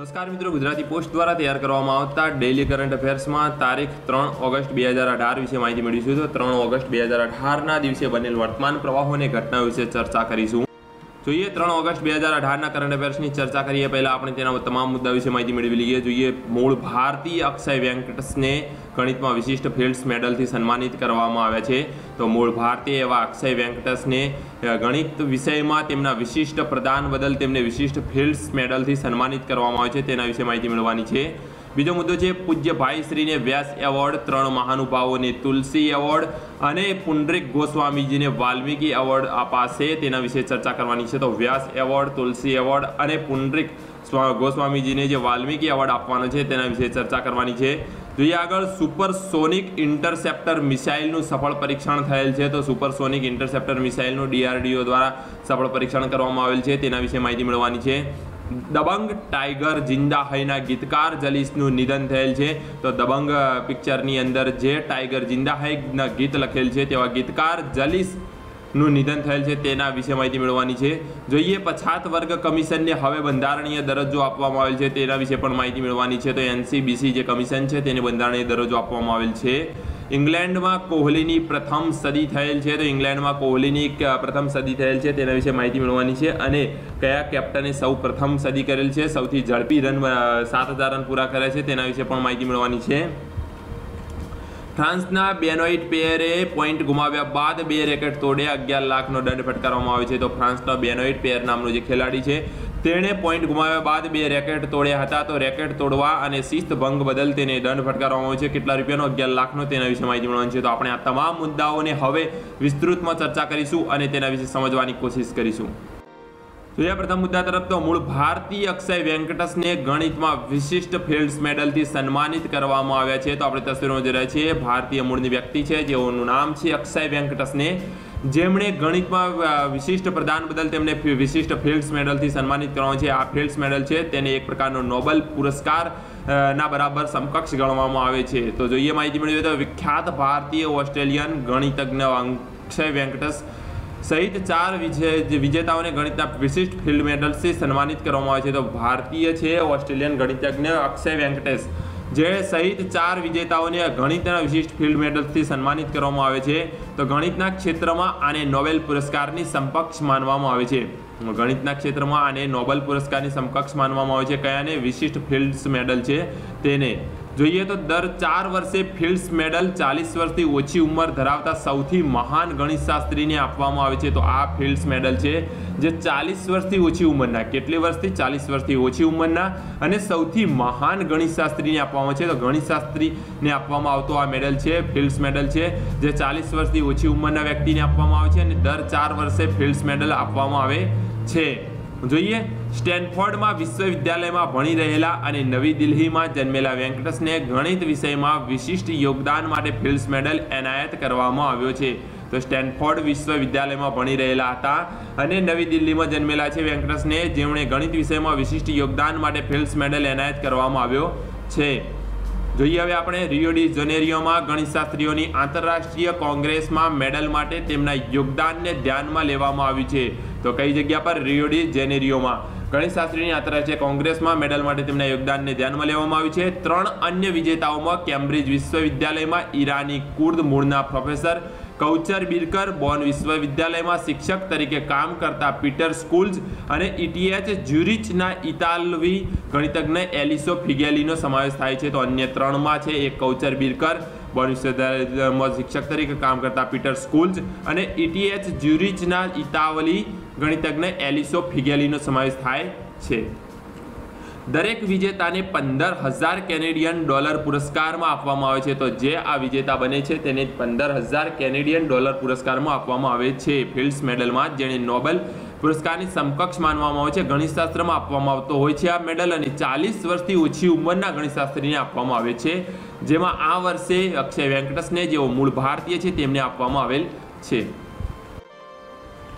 નમસ્કાર મિત્રો, ગુજરાતી પોસ્ટ દ્વારા તૈયાર કરવામાં આવતા ડેઇલી કરંટ અફેર્સમાં તારીખ 3 ઓગસ્ટ 2018 વિશે માહિતી મેળવીશું. તો 3 ઓગસ્ટ 2018ના દિવસે બનેલ વર્તમાન પ્રવાહો અને ઘટનાઓ વિશે ચર્ચા કરીશું. જોઈએ 3 ઓગસ્ટ 2018ના કરંટ અફેર્સની ચર્ચા કરીએ પહેલાં આપણે તેના તમામ મુદ્દા વિશે માહિતી મેળવી લઈએ. જોઈએ મૂળ ભારતીય અક્ષય વેંકટસને ગણિતમાં વિશિષ્ટ ફિલ્ડ્સ મેડલથી સન્માનિત કરવામાં આવ્યા છે. તો મૂળ ભારતીય એવા અક્ષય વેંકટસને ગણિત વિષયમાં તેમના વિશિષ્ટ પ્રદાન બદલ તેમને વિશિષ્ટ ફિલ્ડ્સ મેડલથી સન્માનિત કરવામાં આવે છે તેના વિશે માહિતી મેળવવાની છે. બીજો મુદ્દો છે પૂજ્ય ભાઈશ્રીને વ્યાસ એવોર્ડ, 3 મહાનુભાવોને તુલસી એવોર્ડ અને પુંડરીક ગોસ્વામીજીને વાલ્મીકી એવોર્ડ અપાશે તેના વિશે ચર્ચા કરવાની છે. તો વ્યાસ એવોર્ડ, તુલસી એવોર્ડ અને પુંડરીક ગોસ્વામીજીને જે વાલ્મીકી એવોર્ડ આપવાનો છે તેના વિશે ચર્ચા કરવાની છે. જોઈએ આગળ, સુપરસોનિક ઇન્ટરસેપ્ટર મિસાઇલનું સફળ પરીક્ષણ થયેલ છે. તો સુપરસોનિક ઇન્ટરસેપ્ટર મિસાઇલનું DRDO દ્વારા સફળ પરીક્ષણ કરવામાં આવેલ છે તેના વિશે માહિતી મેળવવાની છે. દબંગ ટાઈગર જિંદા હૈના ગીતકાર જલીસનું નિધન થયેલ છે. તો દબંગ પિક્ચરની અંદર જે ટાઈગર જિંદા હૈના ગીત લખેલ છે તેવા ગીતકાર જલીસનું નિધન થયેલ છે તેના વિશે માહિતી મેળવવાની છે. જોઈએ પછાત વર્ગ કમિશનને હવે બંધારણીય દરજ્જો આપવામાં આવેલ છે તેના વિશે પણ માહિતી મેળવવાની છે. તો NCBC જે કમિશન છે તેને બંધારણીય દરજ્જો આપવામાં આવેલ છે. ઇંગ્લેન્ડમાં કોહલીની પ્રથમ સદી થયેલ છે. તો ઇંગ્લેન્ડમાં કોહલીની પ્રથમ સદી થયેલ છે તેના વિશે માહિતી મેળવવાની છે. અને કયા કેપ્ટને સૌ પ્રથમ સદી કરેલ છે, સૌથી ઝડપી રન 7000 રન પૂરા કર્યા છે તેના વિશે પણ માહિતી મેળવવાની છે. ફ્રાન્સના બેનોઇટ પેયરે પોઈન્ટ ગુમાવ્યા બાદ 2 રેકેટ તોડે 11 લાખનો દંડ ફટકારવામાં આવે છે. તો ફ્રાન્સનો બેનોઇટ પેયર નામનો જે ખેલાડી છે તેણે પોઈન્ટ ગુમાવ્યા બાદ 2 રેકેટ તોડ્યા હતા. તો રેકેટ તોડવા અને શિસ્ત ભંગ બદલ તેને દંડ ફટકારવામાં આવે છે. કેટલા રૂપિયાનો? 11 લાખનો. તેના વિશે માહિતી મેળવવાની છે. તો આપણે આ તમામ મુદ્દાઓને હવે વિસ્તૃતમાં ચર્ચા કરીશું અને તેના વિશે સમજવાની કોશિશ કરીશું. જોઈએ પ્રથમ મુદ્દા તરફ. તો મૂળ ભારતીય અક્ષય વેંકટસને ગણિતમાં વિશિષ્ટ ફિલ્ડ્સ મેડલથી સન્માનિત કરવામાં આવ્યા છે. તો આપણે તસવીરમાં જોઈ રહ્યા છીએ ભારતીય મૂળની વ્યક્તિ છે જેઓનું નામ છે અક્ષય વેંકટસને, જેમણે ગણિતમાં વિશિષ્ટ પ્રદાન બદલ તેમને વિશિષ્ટ ફિલ્ડ્સ મેડલથી સન્માનિત કરવામાં છે. આ ફિલ્ડ્સ મેડલ છે તેને એક પ્રકારનો નોબેલ પુરસ્કાર ના બરાબર સમકક્ષ ગણવામાં આવે છે. તો જોઈએ માહિતી મેળવીએ તો વિખ્યાત ભારતીય ઓસ્ટ્રેલિયન ગણિતજ્ઞ અક્ષય વેંકટસ સહિત 4 વિજેતાઓને ગણિતના વિશિષ્ટ ફિલ્ડ મેડલ્સથી સન્માનિત કરવામાં આવે છે. તો ભારતીય છે ઓસ્ટ્રેલિયન ગણિતજ્ઞ અક્ષય વેંકટેશ, જે સહિત 4 વિજેતાઓને ગણિતના વિશિષ્ટ ફિલ્ડ મેડલ્સથી સન્માનિત કરવામાં આવે છે. તો ગણિતના ક્ષેત્રમાં આને નોબેલ પુરસ્કારની સમકક્ષ માનવામાં આવે છે. ગણિતના ક્ષેત્રમાં આને નોબેલ પુરસ્કારની સમકક્ષ માનવામાં આવે છે. કયાને? વિશિષ્ટ ફિલ્ડ્સ મેડલ છે તેને. જોઈએ તો દર 4 વર્ષે ફિલ્ડ્સ મેડલ 40 વર્ષથી ઓછી ઉંમર ધરાવતા સૌથી મહાન ગણિતશાસ્ત્રીને આપવામાં આવે છે. તો આ ફિલ્ડ્સ મેડલ છે જે 40 વર્ષથી ઓછી ઉંમરના, કેટલી વર્ષથી? 40 વર્ષથી ઓછી ઉંમરના અને સૌથી મહાન ગણિતશાસ્ત્રીને આપવામાં છે. તો ગણિતશાસ્ત્રીને આપવામાં આવતો આ મેડલ છે, ફિલ્ડ્સ મેડલ છે, જે 40 વર્ષથી ઓછી ઉંમરના વ્યક્તિને આપવામાં આવે છે અને દર 4 વર્ષે ફિલ્ડ્સ મેડલ આપવામાં આવે છે. જોઈએ સ્ટેનફોર્ડમાં વિશ્વવિદ્યાલયમાં ભણી રહેલા અને નવી દિલ્હીમાં જન્મેલા વેંકટસને ગણિત વિષયમાં વિશિષ્ટ યોગદાન માટે ફિલ્ડ્સ મેડલ એનાયત કરવામાં આવ્યો છે. તો સ્ટેનફોર્ડ વિશ્વવિદ્યાલયમાં ભણી રહેલા હતા અને નવી દિલ્હીમાં જન્મેલા છે વેંકટસને, જેમણે ગણિત વિષયમાં વિશિષ્ટ યોગદાન માટે ફિલ્ડ્સ મેડલ એનાયત કરવામાં આવ્યો છે. જોઈએ હવે આપણે રિયો ડી જનેરિયોમાં ગણિતશાસ્ત્રીઓની આંતરરાષ્ટ્રીય કોંગ્રેસમાં મેડલ માટે તેમના યોગદાનને ધ્યાનમાં લેવામાં આવ્યું છે. તો કઈ જગ્યા પર? રિયો ડી જેનેરિયોમાં ગણિતશાસ્ત્રીની આંતરરાષ્ટ્રીય કોંગ્રેસમાં મેડલ માટે તેમના યોગદાનને ધ્યાનમાં લેવામાં આવ્યું છે. 3 અન્ય વિજેતાઓમાં કેમ્બ્રિજ વિશ્વવિદ્યાલયમાં ઈરાની કુર્દ મૂળના પ્રોફેસર કૌચર બિરકર, બોન વિશ્વવિદ્યાલયમાં શિક્ષક તરીકે કામ કરતા પીટર સ્કુલ્સ અને ETH જ્યુરિચના ઇતાલવી ગણિતજ્ઞ એલિસો ફિગેલીનો સમાવેશ થાય છે. તો અન્ય 3માં છે એક કૌચર બિરકર, બોન વિશ્વવિદ્યાલયમાં શિક્ષક તરીકે કામ કરતા પીટર સ્કુલ્સ અને ETH જ્યુરિચના ઇતાવલી ગણિતજ્ઞ એલિસો ફિગેલીનો સમાવેશ થાય છે. દરેક વિજેતાને $15,000 કેનેડિયન પુરસ્કારમાં આપવામાં આવે છે. તો જે આ વિજેતા બને છે તેને $15,000 કેનેડિયન પુરસ્કારમાં આપવામાં આવે છે ફિલ્ડ્સ મેડલમાં, જેને નોબેલ પુરસ્કારની સમકક્ષ માનવામાં આવે છે. ગણિતશાસ્ત્રમાં આપવામાં આવતો હોય છે આ મેડલ અને 40 વર્ષથી ઓછી ઉંમરના ગણિતશાસ્ત્રીને આપવામાં આવે છે, જેમાં આ વર્ષે અક્ષય વેંકટસને જેઓ મૂળ ભારતીય છે તેમને આપવામાં આવેલ છે.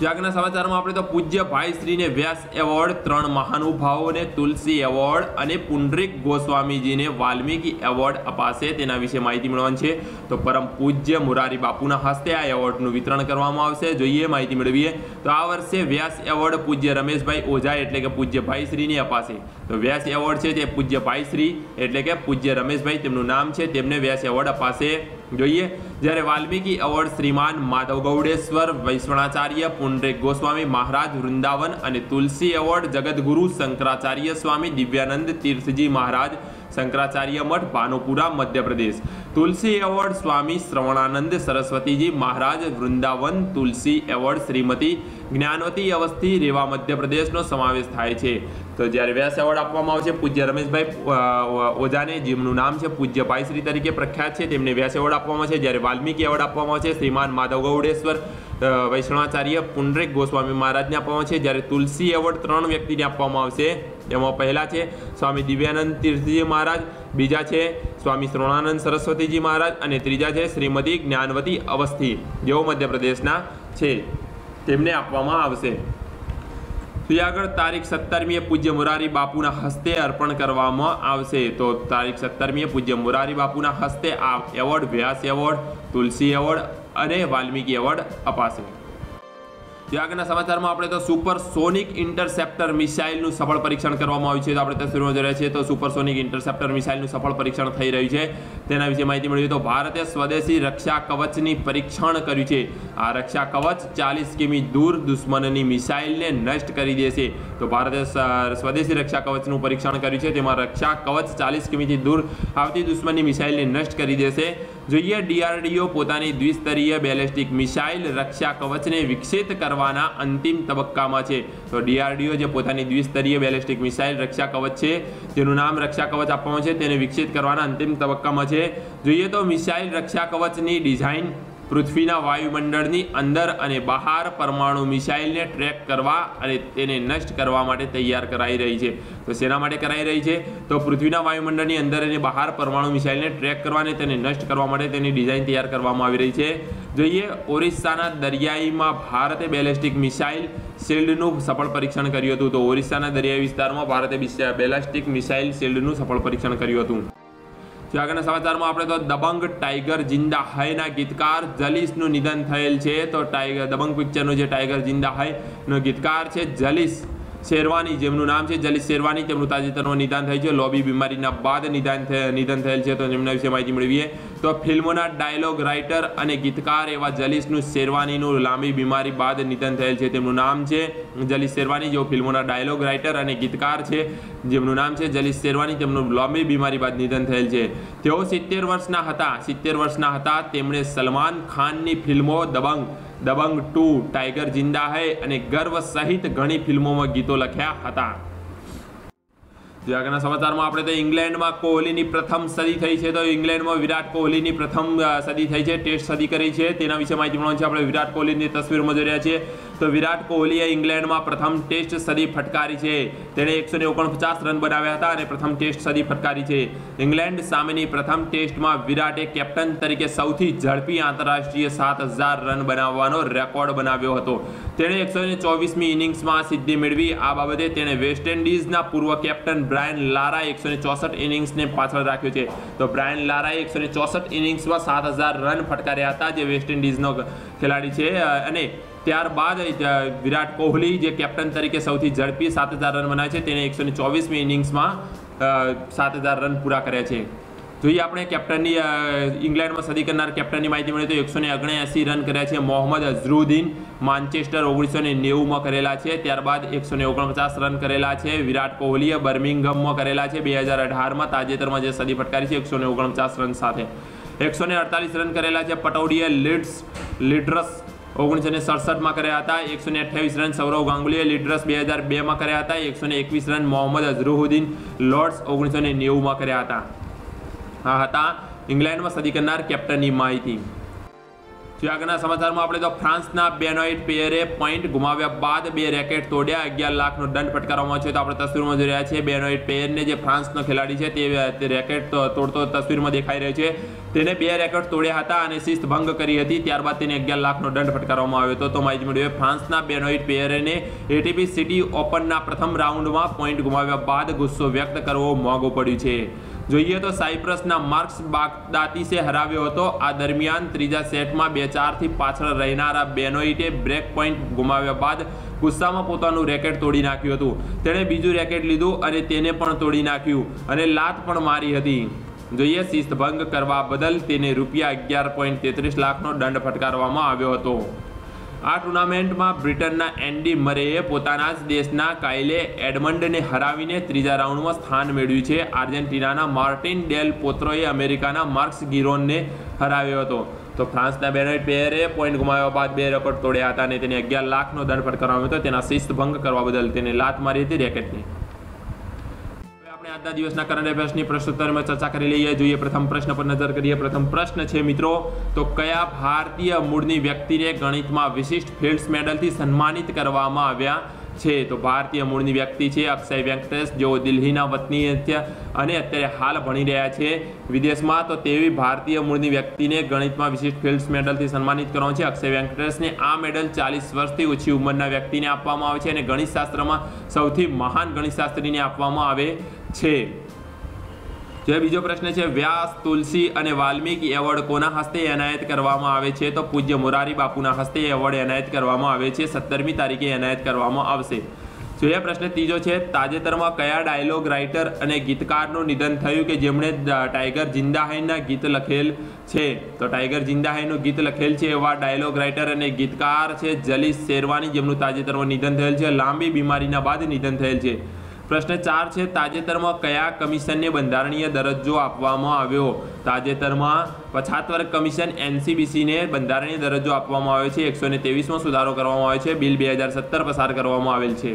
જે આગળના સમાચારમાં આપણે તો પૂજ્ય ભાઈશ્રીને વ્યાસ એવોર્ડ, 3 મહાનુભાવોને તુલસી એવોર્ડ અને પુંડરીક ગોસ્વામીજીને વાલ્મીકી એવોર્ડ અપાશે તેના વિશે માહિતી મેળવવાની છે। તો પરમ પૂજ્ય મોરારી બાપુના હસ્તે આ એવોર્ડનું વિતરણ કરવામાં આવશે। જોઈએ માહિતી મેળવીએ તો આ વર્ષે વ્યાસ એવોર્ડ પૂજ્ય રમેશભાઈ ઓઝા એટલે કે પૂજ્ય ભાઈશ્રીને અપાશે। તો વ્યાસ એવોર્ડ છે તે પૂજ્ય ભાઈશ્રી એટલે કે પૂજ્ય રમેશભાઈ તેમનું નામ છે, તેમને વ્યાસ એવોર્ડ અપાશે। જોઈએ જ્યારે વાલ્મીકી એવોર્ડ શ્રીમાન માધવ ગૌડેશ્વર વૈષ્ણવાચાર્ય પુંડરીક ગોસ્વામી મહારાજ વૃંદાવન અને તુલસી એવોર્ડ જગતગુરુ શંકરાચાર્ય સ્વામી દિવ્યાનંદ તીર્થજી મહારાજ શંકરાચાર્ય મઠ ભાનુપુરા મધ્યપ્રદેશ। તુલસી એવોર્ડ સ્વામી શ્રવણાનંદ સરસ્વતીજી મહારાજ વૃંદાવન। તુલસી એવોર્ડ શ્રીમતી જ્ઞાનવતી અવસ્થી રેવા મધ્યપ્રદેશનો સમાવેશ થાય છે। તો જ્યારે વ્યાસ એવોર્ડ આપવામાં આવશે પૂજ્ય રમેશભાઈ ઓઝાને, જેમનું નામ છે પૂજ્ય ભાઈશ્રી તરીકે પ્રખ્યાત છે, તેમને વ્યાસ એવોર્ડ આપવામાં આવશે। જ્યારે વાલ્મીકી એવોર્ડ આપવામાં આવશે શ્રીમાન માધવ ગૌડેશ્વર વૈષ્ણવાચાર્ય પુંડરીક ગોસ્વામી મહારાજને આપવામાં આવશે। જ્યારે તુલસી એવોર્ડ 3 વ્યક્તિને આપવામાં આવશે, એમાં પહેલા છે સ્વામી દિવ્યાનંદ તીર્થજી મહારાજ, બીજા છે સ્વામી શ્રવણાનંદ સરસ્વતીજી મહારાજ અને ત્રીજા છે શ્રીમતી જ્ઞાનવતી અવસ્થી, જેઓ મધ્યપ્રદેશના છે, તેમને આપવામાં આવશે। તો આગળ તારીખ 17મીએ પૂજ્ય મોરારી બાપુના હસ્તે અર્પણ કરવામાં આવશે। તો તારીખ 17મીએ પૂજ્ય મોરારી બાપુના હસ્તે આ એવોર્ડ વ્યાસ એવોર્ડ, તુલસી એવોર્ડ અને વાલ્મીકી એવોર્ડ અપાશે। આગળના સમાચારમાં આપણે તો સુપરસોનિક ઇન્ટરસેપ્ટર મિસાઇલનું સફળ પરીક્ષણ કરવામાં આવ્યું છે। તો આપણે તસવીરમાં જોઈ રહ્યા છીએ તો સુપરસોનિક ઇન્ટરસેપ્ટર મિસાઇલનું સફળ પરીક્ષણ થઈ રહ્યું છે, તેના વિશે માહિતી મેળવી। તો ભારતે સ્વદેશી રક્ષા કવચની પરીક્ષણ કર્યું છે। આ રક્ષા કવચ 40 કિમી દૂર દુશ્મનની મિસાઇલને નષ્ટ કરી દેશે। તો ભારતે સ્વદેશી રક્ષા કવચનું પરીક્ષણ કર્યું છે, તેમાં રક્ષા કવચ 40 કિમીથી દૂર આવતી દુશ્મનની મિસાઇલને નષ્ટ કરી દેશે। જોઈએ DRDO પોતાની દ્વિસ્તરીય બેલેસ્ટિક મિસાઇલ રક્ષા કવચને વિકસિત કરવાના અંતિમ તબક્કામાં છે। તો DRDO જે પોતાની દ્વિસ્તરીય બેલેસ્ટિક મિસાઇલ રક્ષા કવચ છે, જેનું નામ રક્ષા કવચ આપવામાં છે, તેને વિકસિત કરવાના અંતિમ તબક્કામાં છે। જોઈએ તો મિસાઇલ રક્ષા કવચની ડિઝાઇન પૃથ્વીના વાયુમંડળની અંદર અને બહાર પરમાણુ મિસાઇલને ટ્રેક કરવા અને તેને નષ્ટ કરવા માટે તૈયાર કરાઈ રહી છે। તો શેના માટે કરાઈ રહી છે? તો પૃથ્વીના વાયુમંડળની અંદર અને બહાર પરમાણુ મિસાઇલને ટ્રેક કરવા અને તેને નષ્ટ કરવા માટે તેની ડિઝાઇન તૈયાર કરવામાં આવી રહી છે। જોઈએ ઓરિસ્સાના દરિયાઈમાં ભારતે બેલેસ્ટિક મિસાઇલ શિલ્ડનું સફળ પરીક્ષણ કર્યું હતું। તો ઓરિસ્સાના દરિયાઈ વિસ્તારમાં ભારતે બેલેસ્ટિક મિસાઇલ શિલ્ડનું સફળ પરીક્ષણ કર્યું હતું। આગળના સમાચારમાં આપણે તો દબંગ ટાઈગર જિંદા હૈના ગીતકાર જલીસનું નિધન થયેલ છે। તો દબંગ પિક્ચરનો જે ટાઈગર જિંદા હૈનો ગીતકાર છે જલીસ શેરવાની, જેમનું નામ છે જલીસ શેરવાની, તેમનું તાજેતરમાં નિદાન થયું છે। લોબી બીમારીના બાદ નિધન થયેલ છે। તો તેમના વિશે માહિતી મેળવીએ તો ફિલ્મોના ડાયલોગ રાઇટર અને ગીતકાર એવા જલીસનું શેરવાનીનું લાંબી બીમારી બાદ નિધન થયેલ છે। તેમનું નામ છે જલીસ શેરવાની, જેઓ ફિલ્મોના ડાયલોગ રાઇટર અને ગીતકાર છે, જેમનું નામ છે જલીસ શેરવાની, તેમનું લાંબી બીમારી બાદ નિધન થયેલ છે। તેઓ 70 વર્ષના હતા। તેમણે સલમાન ખાનની ફિલ્મો દબંગ, દબંગ 2, ટાઈગર જિંદા હૈ અને ગર્વ સહિત ઘણી ફિલ્મોમાં ગીતો લખ્યા હતા। આગળના સમાચારમાં આપણે તો ઇંગ્લેન્ડમાં કોહલીની પ્રથમ સદી થઈ છે। તો ઇંગ્લેન્ડમાં વિરાટ કોહલીની પ્રથમ સદી થઈ છે, ટેસ્ટ સદી કરી છે, તેના વિશે માહિતી મળવાની છે। આપણે વિરાટ કોહલીની તસવીરમાં જોઈ રહ્યા છીએ તો વિરાટ કોહલીએ ઇંગ્લેન્ડમાં પ્રથમ ટેસ્ટ સદી ફટકારી છે। તેણે 149 રન બનાવ્યા હતા અને પ્રથમ ટેસ્ટ સદી ફટકારી છે। ઇંગ્લેન્ડ સામેની પ્રથમ ટેસ્ટમાં વિરાટે કેપ્ટન તરીકે સૌથી ઝડપી આંતરરાષ્ટ્રીય 7000 રન બનાવવાનો રેકોર્ડ બનાવ્યો હતો। તેણે 124મી ઇનિંગ્સમાં સિદ્ધિ મેળવી। આ બાબતે તેણે વેસ્ટ ઇન્ડિઝના પૂર્વ કેપ્ટન બ્રાયન લારા 164 ઇનિંગ્સને પાછળ રાખ્યો છે। તો બ્રાયન લારાએ 164 ઇનિંગ્સમાં 7000 રન ફટકાર્યા હતા, જે વેસ્ટ ઇન્ડિઝનો ખેલાડી છે। અને ત્યારબાદ વિરાટ કોહલી જે કેપ્ટન તરીકે સૌથી ઝડપી 7000 રન બનાવે છે, તેણે 124મી ઇનિંગ્સમાં 7000 રન પૂરા કર્યા છે। જોઈએ આપણે કેપ્ટનની ઇંગ્લેન્ડમાં સદી કરનાર કેપ્ટનની માહિતી મળી તો 179 રન કર્યા છે મોહમ્મદ અઝરુદ્દીન, માન્ચેસ્ટર 1990માં કરેલા છે। ત્યારબાદ 149 રન કરેલા છે વિરાટ કોહલીએ બર્મિંગહામમાં કરેલા છે 2018માં, તાજેતરમાં જે સદી ફટકારી છે 149 રન સાથે। 148 રન કરેલા છે પટૌડીએ લીડર્સ 1967માં કર્યા હતા। 128 રન સૌરવ ગાંગુલીએ લીડર્સ 2002માં કર્યા હતા। 121 રન મોહમ્મદ અઝરુદ્દીન લોર્ડ્સ 1990માં કર્યા હતા। આ હતા ઇંગ્લેન્ડમાં સદી કરનાર કેપ્ટનની માહિતી। આગળના સમાચારમાં આપણે તો ફ્રાન્સના બેનોઇટ પેયરે પોઈન્ટ ગુમાવ્યા બાદ 2 રેકેટ તોડ્યા, 11 લાખનો દંડ ફટકારવામાં આવ્યો છે. તો આપણે તસવીરમાં જોઈ રહ્યા છીએ બેનોઇટ પેયરને, જે ફ્રાન્સનો ખેલાડી છે તે રેકેટ તોડતો તસવીરમાં દેખાઈ રહ્યો છે. તેને 2 રેકેટ તોડ્યા હતા અને શિસ્ત ભંગ કરી હતી. ત્યારબાદ તેને 11 લાખનો દંડ ફટકારવામાં આવ્યો હતો. તો માહિતી મેળવીએ ફ્રાન્સના બેનોઇટ પેયરને એટીપી સિટી ઓપનના પ્રથમ રાઉન્ડમાં પોઈન્ટ ગુમાવ્યા બાદ ગુસ્સો વ્યક્ત કરવો મોંઘું પડ્યું છે. જોઈએ તો સાયપ્રસના માર્ક્સ બાગદાતીસે હરાવ્યો હતો. આ દરમિયાન ત્રીજા સેટમાં 2-4 થી પાછળ રહેનારા બેનોઇટે બ્રેક પોઈન્ટ ગુમાવ્યા બાદ ગુસ્સામાં પોતાનું રેકેટ તોડી નાખ્યું હતું. તેણે બીજું રેકેટ લીધું અને તેને પણ તોડી નાખ્યું અને લાત પણ મારી હતી. જોઈએ, શિસ્તભંગ કરવા બદલ તેને રૂપિયા 11.33 લાખનો દંડ ફટકારવામાં આવ્યો હતો. આ ટુર્નામેન્ટમાં બ્રિટનના એન્ડી મરેએ પોતાના જ દેશના કાયલે એડમંડને હરાવીને ત્રીજા રાઉન્ડમાં સ્થાન મેળવ્યું છે. આર્જેન્ટિનાના માર્ટિન ડેલ પોત્રોએ અમેરિકાના માર્ક્સ ગિરોનને હરાવ્યો હતો. તો ફ્રાન્સના બેનોઇટ પેયરે પોઈન્ટ ગુમાવ્યા બાદ 2 રેકોર્ડ તોડ્યા હતા અને તેને 11 લાખનો દંડ ફટકારવામાં આવ્યો હતો. તેના શિસ્તભંગ કરવા બદલ તેને લાત મારી હતી રેકેટની. આજના દિવસના કરંટ અફેર્સની પ્રશ્નોત્તરમાં ચર્ચા કરી લઈએ. જોઈએ, પ્રથમ પ્રશ્ન પર નજર કરીએ. પ્રથમ પ્રશ્ન છે મિત્રો, તો કયા ભારતીય મૂળની વ્યક્તિને ગણિતમાં વિશિષ્ટ ફિલ્ડ્સ મેડલથી સન્માનિત કરવામાં આવ્યા છે? તો ભારતીય મૂળની વ્યક્તિ છે અક્ષય વેંકટેશ, જેઓ દિલ્હીના વતની છે અને અત્યારે હાલ ભણી રહ્યા છે વિદેશમાં. તો તેવી ભારતીય મૂળની વ્યક્તિને ગણિતમાં વિશિષ્ટ ફિલ્ડ્સ મેડલથી સન્માનિત કરવામાં છે. અક્ષય વેંકટેશને આ મેડલ 40 વર્ષથી ઓછી ઉંમરના વ્યક્તિને આપવામાં આવે છે અને ગણિતશાસ્ત્રમાં સૌથી મહાન ગણિતશાસ્ત્રીને આપવામાં આવે છે. જે બીજો પ્રશ્ન છે, વ્યાસ, તુલસી અને વાલ્મીકી એવોર્ડ કોના હસ્તે એનાયત કરવામાં આવે છે? તો પૂજ્ય મોરારી બાપુના હસ્તે એવોર્ડ એનાયત કરવામાં આવે છે. 17મી તારીખે એનાયત કરવામાં આવશે. જોઈએ, પ્રશ્ન ત્રીજો છે, તાજેતરમાં કયા ડાયલોગ રાઇટર અને ગીતકારનું નિધન થયું કે જેમણે ટાઈગર જિંદા હૈના ગીત લખેલ છે? તો ટાઈગર જિંદા હૈનું ગીત લખેલ છે એવા ડાયલોગ રાઇટર અને ગીતકાર છે જલીસ શેરવાની, જેમનું તાજેતરમાં નિધન થયેલ છે. લાંબી બીમારીના બાદ નિધન થયેલ છે. પ્રશ્ન 4 છે, તાજેતરમાં કયા કમિશનને બંધારણીય દરજ્જો આપવામાં આવ્યો? તાજેતરમાં પછાત વર્ગ કમિશન NCBCને બંધારણીય દરજ્જો આપવામાં આવ્યો છે. 123મો સુધારો કરવામાં આવ્યો છે. બિલ 2017 પસાર કરવામાં આવેલ છે.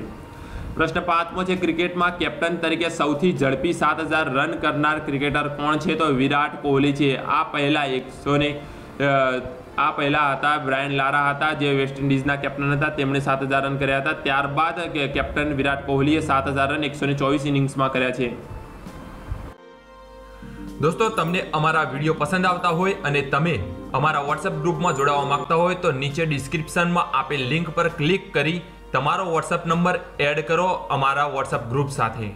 પ્રશ્ન 5મો છે, ક્રિકેટમાં કેપ્ટન તરીકે સૌથી ઝડપી 7000 રન કરનાર ક્રિકેટર કોણ છે? તો વિરાટ કોહલી છે. આ પહેલા હતા બ્રાયન લારા હતા, જે વેસ્ટ ઇન્ડિઝના કેપ્ટન હતા. તેમણે 7000 રન કર્યા હતા. ત્યારબાદ કેપ્ટન વિરાટ કોહલીએ 7000 રન 124 ઇનિંગ્સમાં કર્યા છે. દોસ્તો, તમને અમારા વિડીયો પસંદ આવતા હોય અને તમે અમારા વોટ્સએપ ગ્રુપમાં જોડાવા માંગતા હોય તો નીચે ડિસ્ક્રિપ્શનમાં આપેલ લિંક પર ક્લિક કરી તમારો વોટ્સએપ નંબર એડ કરો અમારા વોટ્સએપ ગ્રુપ સાથે.